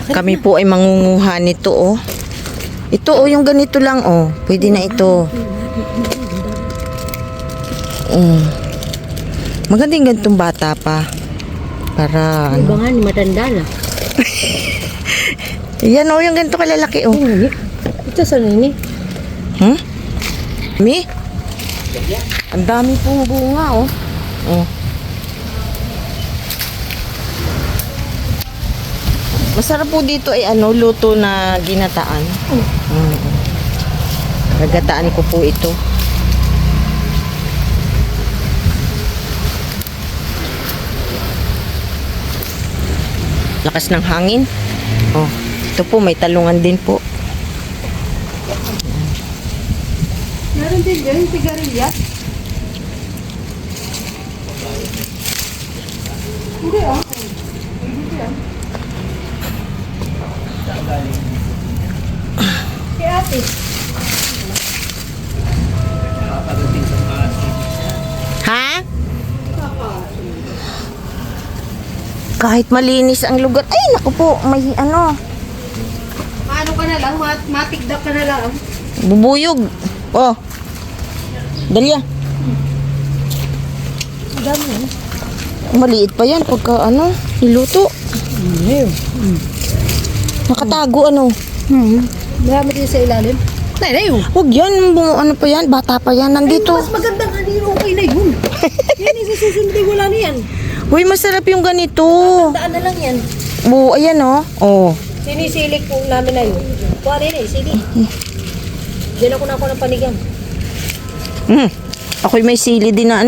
Kami po ay mangunguha nito, oh. Ito, oh, yung ganito lang, oh. Pwede na ito. Magandang ganitong bata pa. Para, Iba nga ni matanda na. Yan, oh, yung ganito kalalaki, oh. Ito sa nini. Mi? Ang dami pong bunga, oh. Oh. Masarap po dito ay luto na ginataan. Gagataan ko po ito. Lakas ng hangin. Oh, ito po may talungan din po. Meron din dyan, sigarilyas. Hindi ah. Si ate. Ha? Kahit malinis ang lugar. Ay, naku po, may Maano ka na lang, matigdak ka na lang. bubuyog. Oh. Dalia. Ang dami eh. Maliit pa yan pagka niluto. Nakatago Marami din sa ilalim. Nay, Huwag yan, ano pa yan, bata pa yan, nandito. mas magandang okay na yun. Yan, isusunod ay wala na yan. Uy, masarap yung ganito. Daan na lang yan. Ayan oh. Sinisilik po namin na yun. Kuha rin eh, sige. Diyan ako ng panigang. Ako'y may sili din na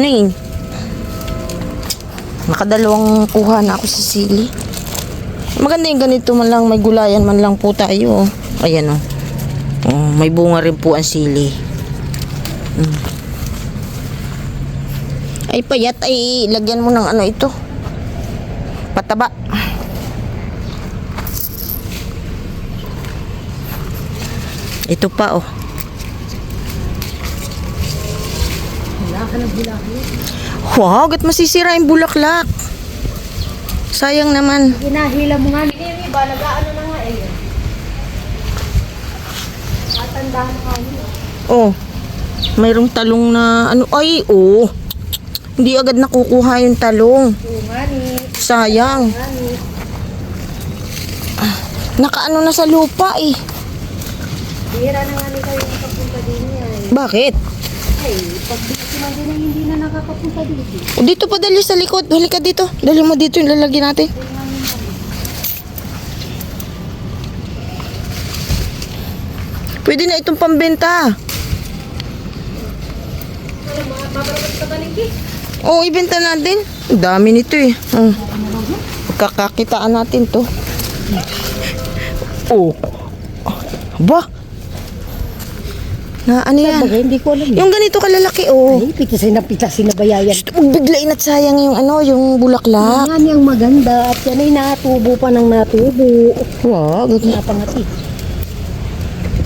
Nakadalawang kuha na ako sa sili. Maganda yung ganito man lang, may gulayan man lang po tayo. Ayan may bunga rin po ang sili. Ay payat, ay lagyan mo ng ito. Pataba. Ito pa Wala ka ng bulaklak. Wow, gat masisira yung bulaklak. Sayang naman. Ginahila mo nga. Hindi, iba, nag-ano na nga eh. Matandahan ka niyo. Mayroong talong na Hindi agad nakukuha yung talong. Oo nga ni. Sayang. Nakaano na sa lupa eh. Bihira na nga ni kayo nakapunta din yan. Bakit? Ay, pag sinandi na hindi na nakakapunta dito. Dito pa dali sa likod. Halika dito. Dali mo dito yung lalagyan natin. Pwede na itong pambenta. Mabarabat ka balingki? Oo, ibenta natin. Ang dami nito eh. Pagkakakitaan natin to. Ba? Na ano yan? Bagay, hindi ko alam. Yung ganito kalalaki Ay, pitasin na bayayan. Biglain at sayang yung yung bulaklak. Yan yung maganda. At yan ay natubo pa ng natubo. Wow, Napangati.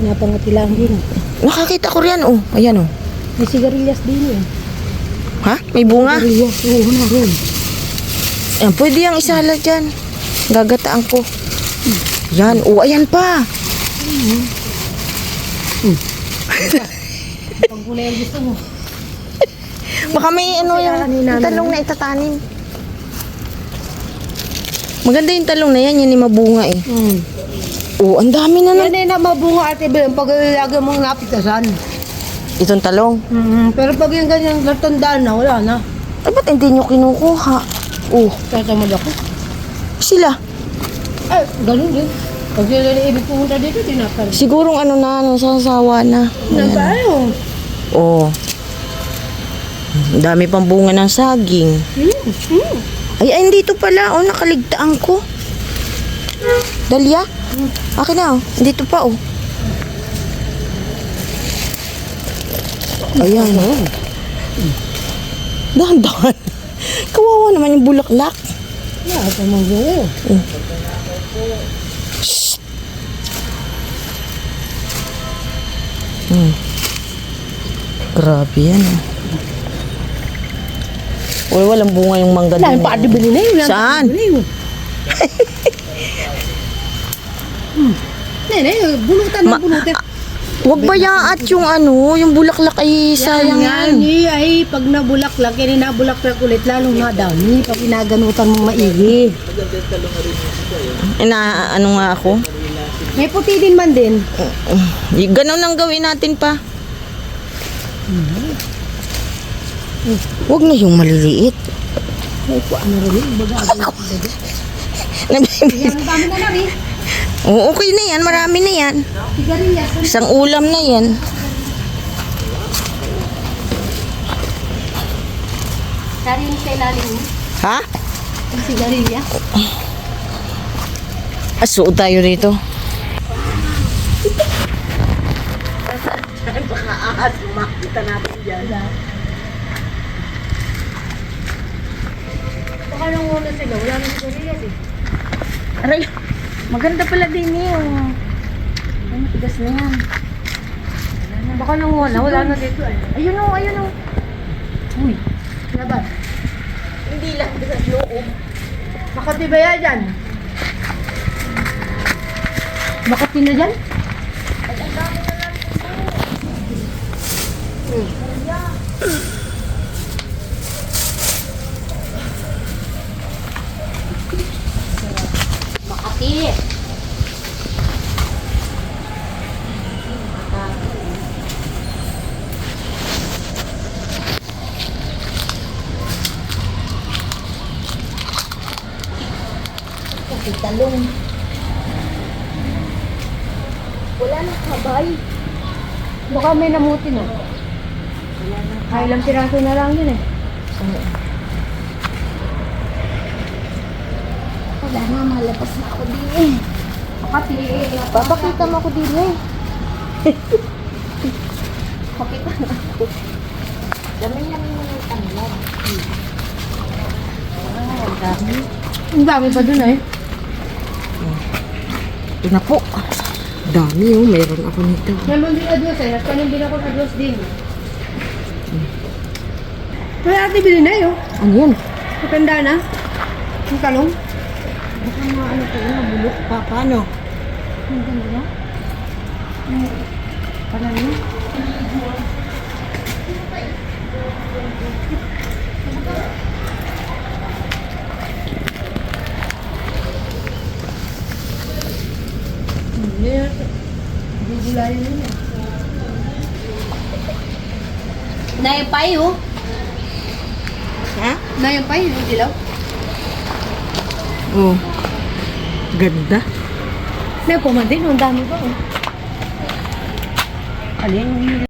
Napangati lang din. nakakita ko riyan Ayan May sigarilyas din yun. Ha? May bunga? Sigarilyas, oo na rin. Ayan, pwede yung isala dyan. Gagataan ko. Yan. Ayan pa. Pag gulay ang gusto mo. Baka may yung talong na itatanim. Maganda yung talong na yan. Yan yung mabunga eh. Ang dami na Yan ay na mabunga ate Bel. Pag ilagay mong napitasan. Itong talong. Pero pag yung ganyan natandaan na, wala na. Ay, ba't hindi nyo kinukuha? Tatamad ako. Sila. Ay, ganun din. Pag sila na ibig pumunta dito, tinakal. Sigurong nasasawa na. Nagkaayo. Ang dami pang bunga ng saging. Ay, dito pala. Nakaligtaan ko. Dalia? Akin na Dito pa Ayan Dahan-dahan. Kawawa naman yung bulaklak. Wala ka mong buo. Grabe yan walang bunga yung mangga Wala, dun. paadibili na yun. Saan? yan eh. Bulutan ng bulutan. Huwag bayaat yung ano, yung bulaklak ay sayang yan. Ay, pag nabulaklak, yan nabulaklak ulit, lalong madami. Pag inaganutan mong maigi. Ano nga ako? May puti din man din. Ganon ang gawin natin pa. Huwag na yung maliliit. Ay, po, ano rin, baga. Yan, ang dami na na rin. Oo, okay na yan. Marami na yan. Sigarilyas. Isang ulam na yan. Sarili sa ilalim mo. Ha? Ang sigarilya. Aso tayo rito. Baka ahas, makita natin dyan. Baka nang una sila, wala nang sigarilyas eh. Aray, maganda pala din yung... Ay, matigas na yan. Baka nang una, wala na dito eh. Ayun o, ayun o. Uy, laban. Hindi lang, sa loob. Makatibaya dyan. Makati na dyan? Makati. Talong. Wala na kabay. Baka may namuti na. Kaya ilang piraso na lang yun eh. Wala na, malabas na ako din eh. Makati. Papakita mo ako din eh. Pakita na ako. Dami lang yung tanglad. Ang dami. Ang dami pa dun eh. Ito na po. Dami oh, meron ako nito. Naman din adwas eh. Nagkanin din ako ng adwas din. May ate bilhin na yun. Ano yan? Matanda na. Ang talong. Baka ano ko yun, nabulok pa. Paano? Ang talaga. Paano yun? Gugulayin yun eh. Naipay oh. Ha? Nayapay, yung dilaw. Oh. Ganda. Nayapaman din, ang dami pa oh. Alin yung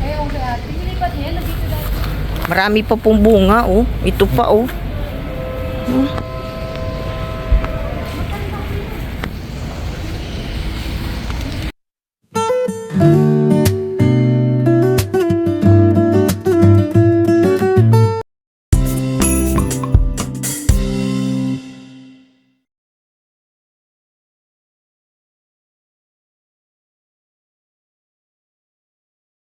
ayaw kay ate. Nilipat niya, nandito dati. Marami pa pong bunga oh. Ito pa oh. Hmm.